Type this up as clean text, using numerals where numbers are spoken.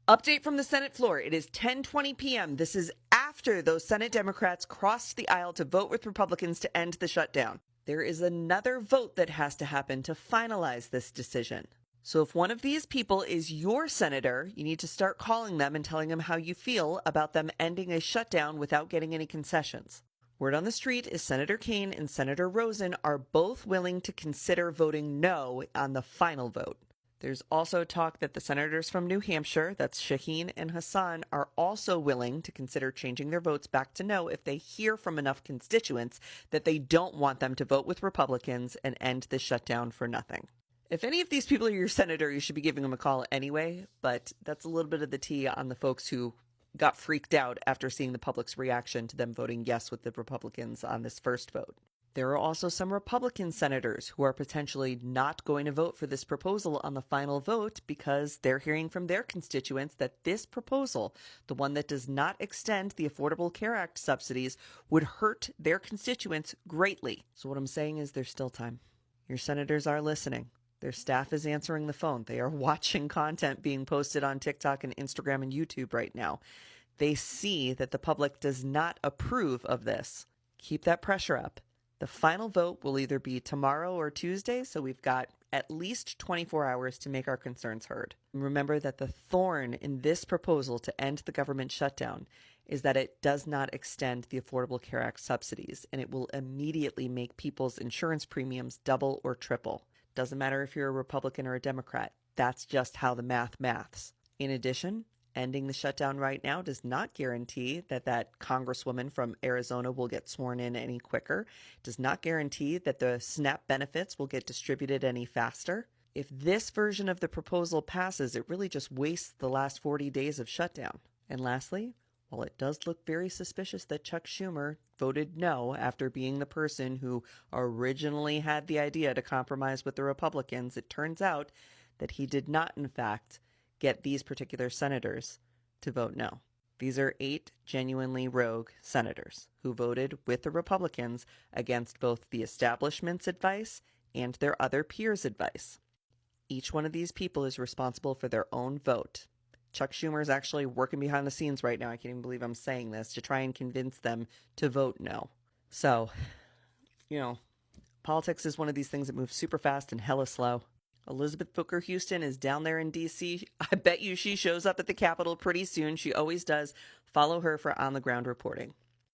Update from the Senate floor. It is 10:20 p.m. This is after those Senate Democrats crossed the aisle to vote with Republicans to end the shutdown. There is another vote that has to happen to finalize this decision. So if one of these people is your senator, you need to start calling them and telling them how you feel about them ending a shutdown without getting any concessions. Word on the street is Senator Kaine and Senator Rosen are both willing to consider voting no on the final vote. There's also talk that the senators from New Hampshire, that's Shaheen and Hassan, are also willing to consider changing their votes back to no if they hear from enough constituents that they don't want them to vote with Republicans and end the shutdown for nothing. If any of these people are your senator, you should be giving them a call anyway, but that's a little bit of the tea on the folks who got freaked out after seeing the public's reaction to them voting yes with the Republicans on this first vote. There are also some Republican senators who are potentially not going to vote for this proposal on the final vote because they're hearing from their constituents that this proposal, the one that does not extend the Affordable Care Act subsidies, would hurt their constituents greatly. So what I'm saying is there's still time. Your senators are listening. Their staff is answering the phone. They are watching content being posted on TikTok and Instagram and YouTube right now. They see that the public does not approve of this. Keep that pressure up. The final vote will either be tomorrow or Tuesday, so we've got at least 24 hours to make our concerns heard. Remember that the thorn in this proposal to end the government shutdown is that it does not extend the Affordable Care Act subsidies, and it will immediately make people's insurance premiums double or triple. Doesn't matter if you're a Republican or a Democrat. That's just how the maths. In addition, ending the shutdown right now does not guarantee that that congresswoman from Arizona will get sworn in any quicker, does not guarantee that the SNAP benefits will get distributed any faster. If this version of the proposal passes, it really just wastes the last 40 days of shutdown. And lastly, while it does look very suspicious that Chuck Schumer voted no after being the person who originally had the idea to compromise with the Republicans, it turns out that he did not, in fact, get these particular senators to vote no. These are 8 genuinely rogue senators who voted with the Republicans against both the establishment's advice and their other peers' advice. Each one of these people is responsible for their own vote. Chuck Schumer is actually working behind the scenes right now, I can't even believe I'm saying this, to try and convince them to vote no. So, politics is one of these things that moves super fast and hella slow. Elizabeth Booker Houston is down there in D.C. I bet you she shows up at the Capitol pretty soon. She always does. Follow her for on-the-ground reporting.